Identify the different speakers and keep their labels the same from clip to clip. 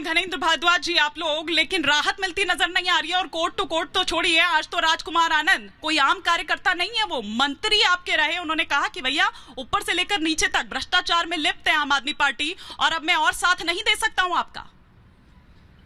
Speaker 1: घनेंद्र भारद्वाज जी आप लोग, लेकिन राहत मिलती नजर नहीं आ रही है। और कोर्ट टू कोर्ट तो छोड़िए, आज तो राजकुमार आनंद कोई आम कार्यकर्ता नहीं है, वो मंत्री आपके रहे। उन्होंने कहा कि भैया ऊपर से लेकर नीचे तक भ्रष्टाचार में लिप्त है आम आदमी पार्टी, और अब मैं और साथ नहीं दे सकता हूं आपका।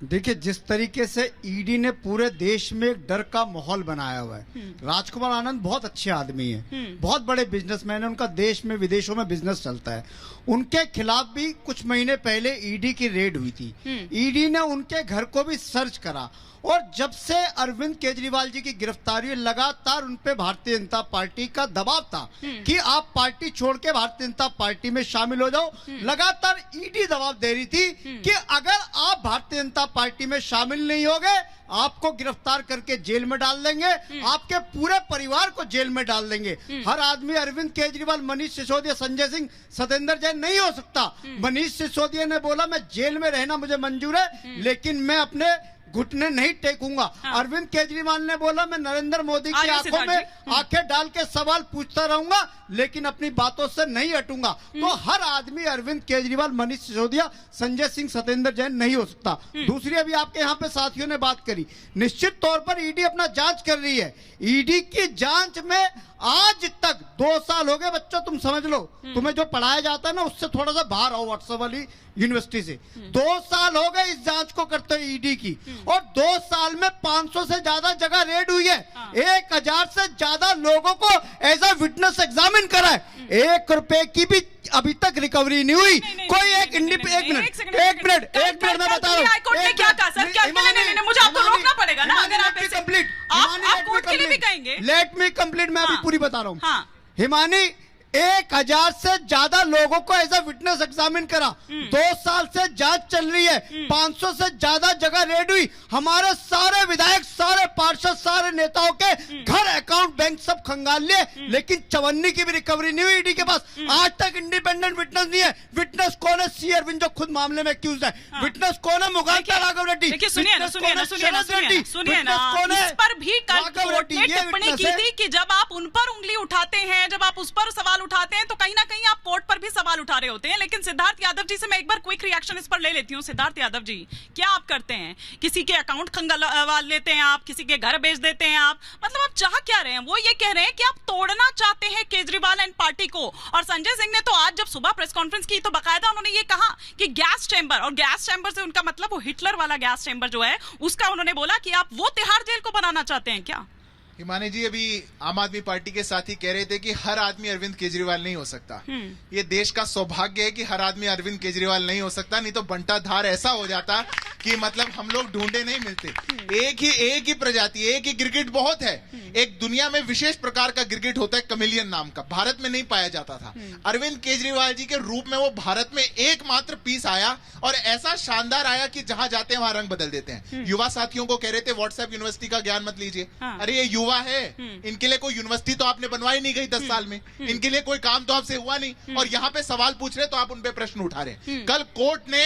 Speaker 2: देखिए, जिस तरीके से ईडी ने पूरे देश में एक डर का माहौल बनाया हुआ है। राजकुमार आनंद बहुत अच्छे आदमी हैं, बहुत बड़े बिजनेसमैन हैं, उनका देश में विदेशों में बिजनेस चलता है। उनके खिलाफ भी कुछ महीने पहले ईडी की रेड हुई थी। ईडी ने उनके घर को भी सर्च करा, और जब से अरविंद केजरीवाल जी की गिरफ्तारी, लगातार उनपे भारतीय जनता पार्टी का दबाव था कि आप पार्टी छोड़ के भारतीय जनता पार्टी में शामिल हो जाओ। लगातार ईडी दबाव दे रही थी कि अगर आप भारतीय जनता पार्टी में शामिल नहीं होगे, आपको गिरफ्तार करके जेल में डाल देंगे, आपके पूरे परिवार को जेल में डाल देंगे। हर आदमी अरविंद केजरीवाल, मनीष सिसोदिया, संजय सिंह, सत्येंद्र जैन नहीं हो सकता। मनीष सिसोदिया ने बोला मैं जेल में रहना मुझे मंजूर है, लेकिन मैं अपने घुटने नहीं टेकूंगा। अरविंद केजरीवाल ने बोला मैं नरेंद्र मोदी की आंखों में आंखें डाल के सवाल पूछता रहूंगा, लेकिन अपनी बातों से नहीं हटूंगा। तो हर आदमी अरविंद केजरीवाल, मनीष सिसोदिया, संजय सिंह, सत्येंद्र जैन नहीं हो सकता। दूसरी, अभी आपके यहाँ पे साथियों ने बात करी, निश्चित तौर पर ईडी अपना जांच कर रही है। ईडी की जांच में आज तक 2 साल हो गए। बच्चों, तुम समझ लो, तुम्हें जो पढ़ाया जाता है ना, उससे थोड़ा सा बाहर आओ, व्हाट्सएप वाली यूनिवर्सिटी से। 2 साल हो गए इस जांच को करते हुए ईडी की, और 2 साल में 500 से ज्यादा जगह रेड हुई है। 1000 से ज्यादा लोगों को एज अ विटनेस एग्जामिन करा है। 1 रुपए की भी अभी तक रिकवरी नहीं हुई। कोई एक मिनट मैं बता रहा हूँ।
Speaker 1: क्या कहा सर? क्या मुझे आपको रोकना पड़ेगा ना, अगर आप कोर्ट के लिए भी कहेंगे।
Speaker 2: लेट मी कंप्लीट, मैं अभी पूरी बता रहा हूँ। हिमानी, 1000 से ज्यादा लोगों को एज अ विटनेस एग्जामिन करा। 2 साल से जांच चल रही है। 500 से ज्यादा जगह रेड हुई। हमारे सारे विधायक, सारे पार्षद, सारे नेताओं के घर, अकाउंट, बैंक सब खंगाल लिए, लेकिन 54 की भी रिकवरी नहीं हुई ईडी के पास। आज तक इंडिपेंडेंट विटनेस नहीं है। विटनेस कौन है? सी अरविंद, जो खुद मामले में एक्यूज है। विटनेस कौन है? मुगांता राघव रेड्डी।
Speaker 1: सुनिए ना, इस पर भी कल कोर्ट ने टिप्पणी की थी कि जब आप उन पर उंगली उठाते हैं, जब आप उस पर सवाल उठाते हैं, तो कहीं ना कहीं आप कोर्ट पर भी सवाल उठा रहे होते हैं। लेकिन सिद्धार्थ यादव जी से मैं एक बार क्विक रिएक्शन इस पर ले लेती हूँ। सिद्धार्थ यादव जी, क्या आप करते हैं? किसी के अकाउंट खंगाल लेते हैं आप, किसी के घर बेच देते हैं आप, मतलब आप चाह क्या रहे हैं? वो ये कह रहे हैं कि आप तोड़ना चाहते हैं केजरीवाल एंड पार्टी को। और संजय सिंह ने तो आज जब सुबह प्रेस कॉन्फ्रेंस की, तो बाकायदा उन्होंने ये कहा कि गैस चैम्बर, और गैस चैम्बर से उनका मतलब वो हिटलर वाला गैस चैम्बर जो है, उसका उन्होंने बोला कि आप वो तिहाड़ जेल को बनाना चाहते हैं क्या?
Speaker 3: हिमानी जी, अभी आम आदमी पार्टी के साथी कह रहे थे कि हर आदमी अरविंद केजरीवाल नहीं हो सकता। ये देश का सौभाग्य है कि हर आदमी अरविंद केजरीवाल नहीं हो सकता, नहीं तो बंटा धार ऐसा हो जाता कि मतलब हम लोग ढूंढे नहीं मिलते। एक ही प्रजाति, एक ही गिरगिट बहुत है। एक दुनिया में विशेष प्रकार का गिरगिट होता है, कमेलियन नाम का, भारत में नहीं पाया जाता था। अरविंद केजरीवाल जी के रूप में वो भारत में एकमात्र पीस आया, और ऐसा शानदार आया कि जहां जाते हैं वहां रंग बदल देते हैं। युवा साथियों को कह रहे थे व्हाट्सएप यूनिवर्सिटी का ज्ञान मत लीजिए। अरे ये युवा है, इनके लिए कोई यूनिवर्सिटी तो आपने बनवाई नहीं गई 10 साल में, इनके लिए कोई काम तो आपसे हुआ नहीं, और यहाँ पे सवाल पूछ रहे तो आप उन पे प्रश्न उठा रहे। कल कोर्ट ने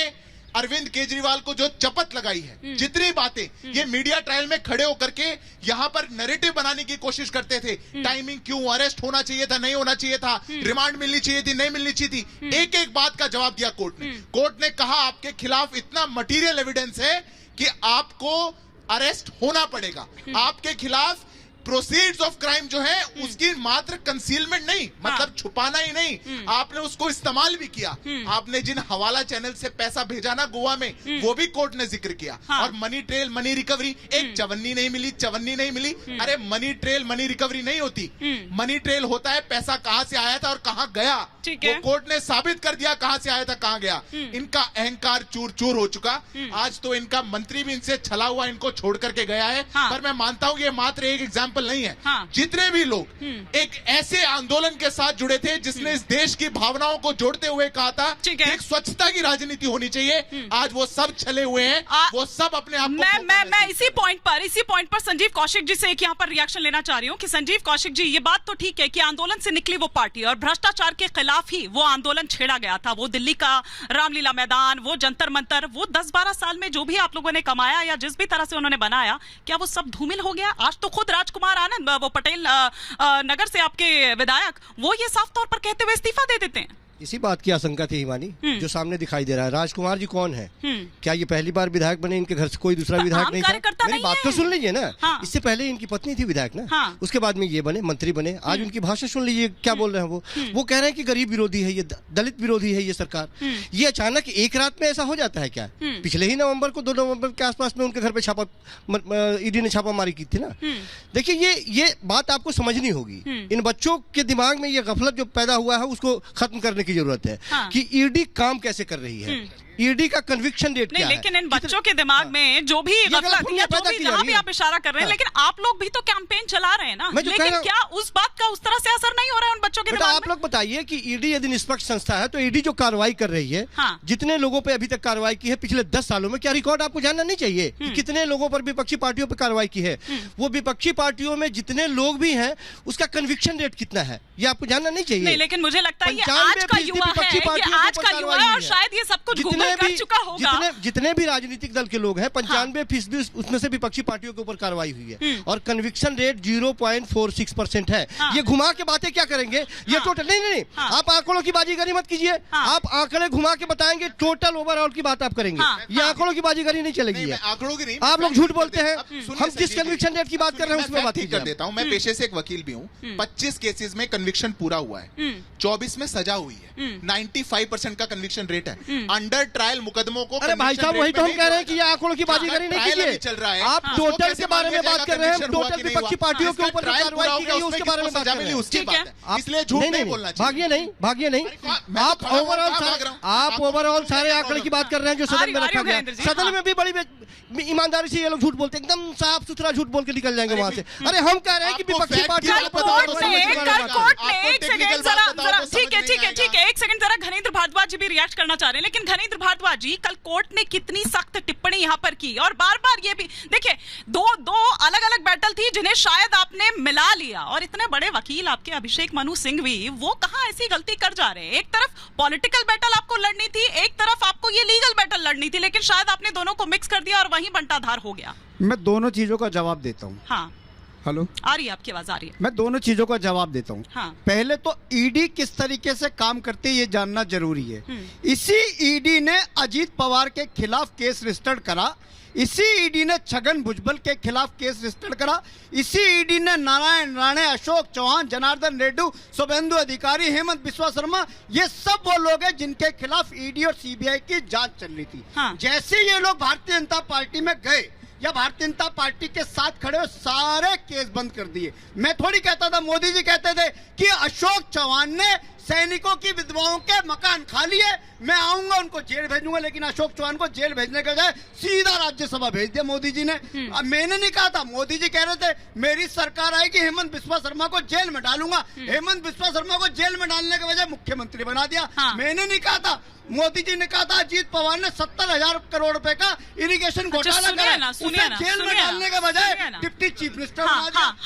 Speaker 3: अरविंद केजरीवाल को जो चपत लगाई है, जितनी बातें ये मीडिया ट्रायल में खड़े होकर के यहाँ पर नैरेटिव बनाने की कोशिश करते थे, टाइमिंग क्यों, अरेस्ट होना चाहिए था, नहीं होना चाहिए था, रिमांड मिलनी चाहिए थी, नहीं मिलनी चाहिए थी, एक एक बात का जवाब दिया कोर्ट ने। कोर्ट ने कहा आपके खिलाफ इतना मटीरियल एविडेंस है कि आपको अरेस्ट होना पड़ेगा। आपके खिलाफ प्रोसीड्स ऑफ क्राइम जो है उसकी मात्र कंसीलमेंट नहीं, मतलब छुपाना ही नहीं, आपने उसको इस्तेमाल भी किया। आपने जिन हवाला चैनल से पैसा भेजा ना गोवा में, वो भी कोर्ट ने जिक्र किया। और मनी ट्रेल, मनी रिकवरी, एक चवन्नी नहीं मिली। अरे मनी ट्रेल, मनी रिकवरी नहीं होती। मनी ट्रेल होता है पैसा कहां से आया था और कहां गया, वो कोर्ट ने साबित कर दिया कहां से आया था, कहां गया। इनका अहंकार चूर चूर हो चुका। आज तो इनका मंत्री भी इनसे छला हुआ इनको छोड़ करके गया है। पर मैं मानता हूं ये मात्र एक एग्जाम्पल नहीं है। जितने भी लोग एक ऐसे आंदोलन के साथ जुड़े थे जिसने इस देश की भावनाओं को जोड़ते हुए कहा था एक स्वच्छता की राजनीति होनी चाहिए, आज वो सब छले हुए हैं। वो सब अपने आप को
Speaker 1: मैं इसी पॉइंट पर संजीव कौशिक जी से एक यहाँ पर रिएक्शन लेना चाह रही हूँ कि संजीव कौशिक जी, ये बात तो ठीक है कि आंदोलन से निकली वो पार्टी और भ्रष्टाचार के खिलाफ ही वो आंदोलन छेड़ा गया था। वो दिल्ली का रामलीला मैदान, वो जंतर मंतर, वो 10-12 साल में जो भी आप लोगों ने कमाया या जिस भी तरह से उन्होंने बनाया, क्या वो सब धूमिल हो गया? आज तो खुद राजकुमार आनंद, वो पटेल नगर से आपके विधायक, वो ये साफ तौर पर कहते हुए इस्तीफा दे देते हैं।
Speaker 4: इसी बात की आशंका थी हिमानी, जो सामने दिखाई दे रहा है। राजकुमार जी कौन है? क्या ये पहली बार विधायक बने? इनके घर से कोई दूसरा विधायक नहीं था? मेरी बात तो सुन लीजिए ना।
Speaker 1: हाँ।
Speaker 4: इससे पहले इनकी पत्नी थी विधायक ना।
Speaker 1: हाँ।
Speaker 4: उसके बाद में ये बने, मंत्री बने। आज उनकी भाषा सुन लीजिए, क्या बोल रहे हैं वो कह रहे हैं कि गरीब विरोधी है ये, दलित विरोधी है ये सरकार। ये अचानक एक रात में ऐसा हो जाता है क्या? पिछले ही नवंबर को, 2 नवंबर के आसपास में उनके घर पे छापा, ईडी ने छापामारी की थी ना। देखिए ये बात आपको समझनी होगी। इन बच्चों के दिमाग में ये गफलत जो पैदा हुआ है उसको खत्म करने की जरूरत है।
Speaker 1: हाँ।
Speaker 4: कि ईडी काम कैसे कर रही है, ईडी का कन्विक्शन रेट क्या है।
Speaker 1: लेकिन इन बच्चों के दिमाग में जो भी जहाँ भी आप इशारा कर रहे हैं, लेकिन आप लोग भी तो कैंपेन चला रहे हैं ना। लेकिन क्या उस बात का उस तरह से असर नहीं हो रहा है उन बच्चों के दिमाग में?
Speaker 4: आप लोग बताइए कि ईडी यदि निष्पक्ष संस्था है तो ईडी जो कार्रवाई कर रही है, जितने लोगों पे अभी तक कार्रवाई की है पिछले 10 सालों में, क्या रिकॉर्ड आपको जानना नहीं चाहिए कि कितने लोगों पर विपक्षी पार्टियों पर कार्रवाई की है? वो विपक्षी पार्टियों में जितने लोग भी हैं उसका कन्विक्शन रेट कितना है ये आपको जानना नहीं चाहिए?
Speaker 1: नहीं, लेकिन मुझे लगता है ये आज का युवा है, ये आज का युवा है और शायद ये सब कुछ गूगल कर चुका होगा।
Speaker 4: जितने भी राजनीतिक दल के लोग हैं 95% उसमें से विपक्षी पार्टियों के ऊपर कार्रवाई हुई है और कन्विक्शन रेट 0.46% है। ये घुमा के बातें क्या करेंगे? ये टोटल नहीं, आप आंकड़ों की बाजीगरी मत कीजिए। आप आंकड़े घुमा के बताएंगे, टोटल ओवरऑल की बात आप करेंगे। ये आंकड़ों की बाजीगरी नहीं चलेगी।
Speaker 3: आंकड़ों की नहीं,
Speaker 4: आप लोग झूठ बोलते हैं। हम जिस कन्विक्शन रेट की बात कर रहे हैं उसमें बात
Speaker 3: कर देता हूं। मैं पेशे से एक वकील भी हूं। 25 केसेस में कन्विक्शन पूरा हुआ है, 24 में सजा हुई है, 95% का कन्विक्शन रेट है। अंडर ट्रायल मुकदमों को,
Speaker 4: अरे भाई साहब वही तो हम कह रहे हैं कि ये आंकड़ों की बाजीगरी नहीं कीजिए।
Speaker 3: चल रहा है,
Speaker 4: आप टोटल के बारे में बात कर रहे हैं, टोटल विपक्षी पार्टियों के ऊपर कार्रवाई की गई है उसके बारे में बात कर रहे हैं।
Speaker 3: इसलिए झूठ नहीं बोलना चाहिए।
Speaker 4: भागिए नहीं। आप ओवरऑल सारे आंकड़े की बात कर रहे हैं जो सदन में रखा गया। सदन में भी बड़ी ईमानदारी से ये लोग झूठ बोलते हैं, एकदम साफ सुथरा झूठ बोल के निकल जाएंगे वहां से। अरे हम कह रहे हैं कि विपक्षी पार्टियों
Speaker 1: ठीक है, एक सेकंड जरा घनेंद्र भारद्वाज जी भी रिएक्ट करना चाह रहे हैं। लेकिन घनेंद्र भारद्वाज जी, कल कोर्ट ने कितनी सख्त टिप्पणी यहाँ पर की और बार बार ये भी देखिए, दो अलग अलग बैटल थी जिन्हें शायद आपने मिला लिया। और इतने बड़े वकील आपके अभिषेक मनु सिंघवी, वो कहाँ ऐसी गलती कर जा रहे हैं? एक तरफ पॉलिटिकल बैटल आपको लड़नी थी, एक तरफ आपको ये लीगल बैटल लड़नी थी, लेकिन शायद आपने दोनों को मिक्स कर दिया और वहीं बंटाधार हो गया।
Speaker 2: मैं दोनों चीजों का जवाब देता हूँ।
Speaker 1: हाँ,
Speaker 2: हेलो,
Speaker 1: आ रही है आपकी आवाज? आ रही है।
Speaker 2: मैं दोनों चीजों का जवाब देता हूँ।
Speaker 1: हाँ।
Speaker 2: पहले तो ईडी किस तरीके से काम करती है ये जानना जरूरी है। इसी ईडी ने अजीत पवार के खिलाफ केस रजिस्टर्ड करा, इसी ईडी ने छगन भुजबल के खिलाफ केस रजिस्टर्ड करा, इसी ईडी ने नारायण राणे, अशोक चौहान, जनार्दन रेड्डी, शुभेंदु अधिकारी, हेमंत बिस्वा शर्मा, ये सब वो लोग हैं जिनके खिलाफ ईडी और सीबीआई की जांच चल रही थी।
Speaker 1: हाँ।
Speaker 2: जैसे ये लोग भारतीय जनता पार्टी में गए या भारतीय जनता पार्टी के साथ खड़े हो, सारे केस बंद कर दिए। मैं थोड़ी कहता था, मोदी जी कहते थे कि अशोक चौहान ने सैनिकों की विधवाओं के मकान खा लिए, मैं आऊंगा उनको जेल भेजूंगा, लेकिन अशोक चौहान को जेल भेजने के बजाय सीधा राज्यसभा भेज दिया मोदी जी ने। अब मैंने नहीं कहा था, मोदी जी कह रहे थे मेरी सरकार आएगी हेमंत बिस्वा शर्मा को जेल में डालूंगा। हेमंत बिस्वा शर्मा को जेल में डालने के बजाय मुख्यमंत्री बना दिया।
Speaker 1: हाँ।
Speaker 2: मैंने नहीं कहा था, मोदी जी ने कहा था अजीत पवार ने 70,000 करोड़ रुपए का इरिगेशन घोटाला करा, उसे जेल में डालने के बजाय डिप्टी चीफ मिनिस्टर बना दिया।